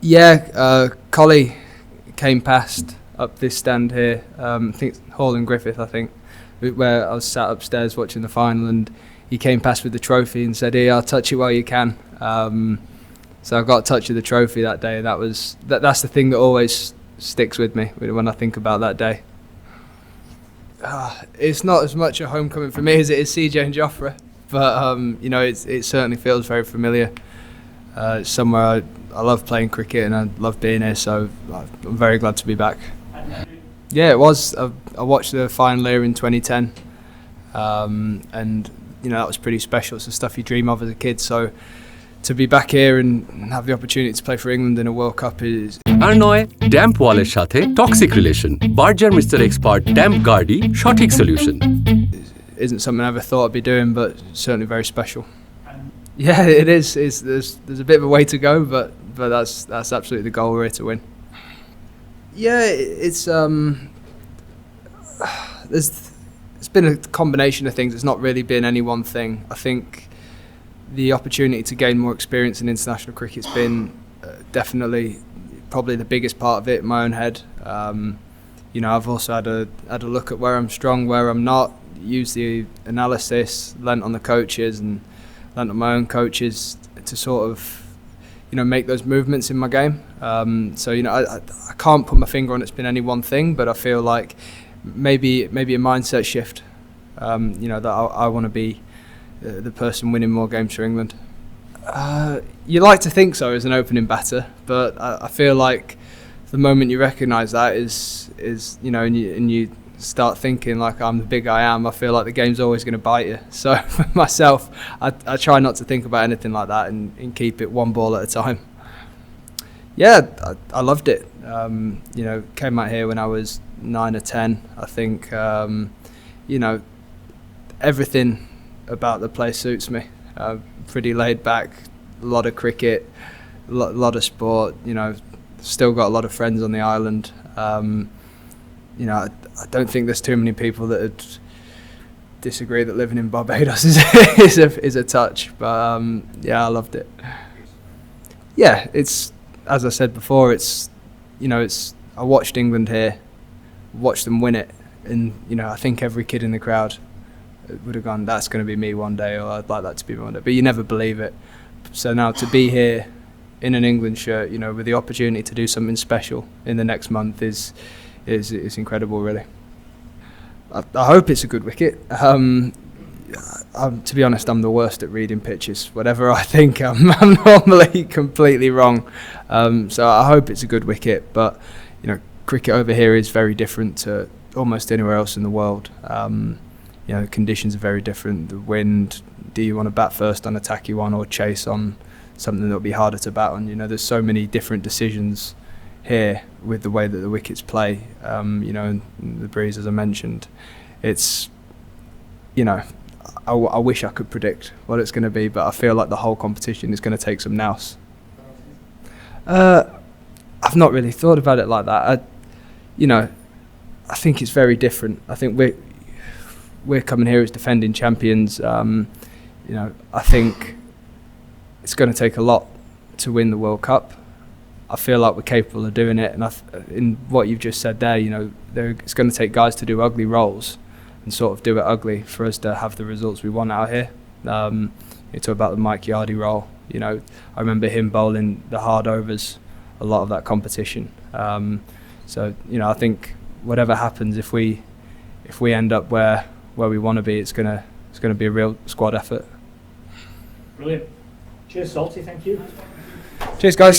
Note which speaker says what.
Speaker 1: Yeah, Collie came past up this stand here. I think Hall and Griffith. I think where I was sat upstairs watching the final, and he came past with the trophy and said, "Here, I'll touch it while you can." So I got a touch of the trophy that day. That's the thing that always sticks with me when I think about that day. It's not as much a homecoming for me as it is CJ and Joffre, but it certainly feels very familiar. It's somewhere I love playing cricket and I love being here, so I'm very glad to be back. Yeah, it was. I watched the final here in 2010, and that was pretty special. It's the stuff you dream of as a kid. So to be back here and have the opportunity to play for England in a World Cup is.
Speaker 2: আর নয় damp ওয়ালের সাথে toxic relation Berger mister expert damp গার্ডই সঠিক solution
Speaker 1: Isn't something I ever thought I'd be doing, but certainly very special. Yeah, it is. There's a bit of a way to go, but that's absolutely the goal. We're here to win. Yeah, it's it's been a combination of things. It's not really been any one thing. I think the opportunity to gain more experience in international cricket's been definitely probably the biggest part of it in my own head. I've also had a look at where I'm strong, where I'm not, used the analysis, lent on the coaches and lent on my own coaches to sort of make those movements in my game. I can't put my finger on it's been any one thing, but I feel like maybe a mindset shift. That I want to be the person winning more games for England. You like to think so as an opening batter, but I feel like the moment you recognise that is and you start thinking like I'm the big I am, I feel like the game's always going to bite you. So for myself, I try not to think about anything like that and keep it one ball at a time. Yeah, I loved it. Came out here when I was 9 or 10. I think everything about the place suits me. Pretty laid back, a lot of cricket, a lot of sport. Still got a lot of friends on the island. I don't think there's too many people that would disagree that living in Barbados is a touch. But I loved it. Yeah, it's as I said before. I watched England here, watched them win it, and I think every kid in the crowd would have gone, that's going to be me one day, or I'd like that to be me one day. But you never believe it. So now to be here in an England shirt, with the opportunity to do something special in the next month is incredible, really. I hope it's a good wicket. To be honest, I'm the worst at reading pitches. Whatever I think, I'm normally completely wrong. So I hope it's a good wicket. But cricket over here is very different to almost anywhere else in the world. The conditions are very different. The wind. Do you want to bat first on a tacky one or chase on something that'll be harder to bat on? There's so many different decisions here with the way that the wickets play. And the breeze, as I mentioned. It's I wish I could predict what it's going to be, but I feel like the whole competition is going to take some nous. I've not really thought about it like that. I think it's very different. I think we're coming here as defending champions. I think it's going to take a lot to win the World Cup. I feel like we're capable of doing it, and in what you've just said there, it's going to take guys to do ugly roles and sort of do it ugly for us to have the results we want out here. You talk about the Mike Yardy role. I remember him bowling the hard overs a lot of that competition. I think whatever happens, if we end up where we want to be, it's gonna be a real squad effort.
Speaker 3: Brilliant. Cheers, Salty. Thank you.
Speaker 1: Cheers, guys.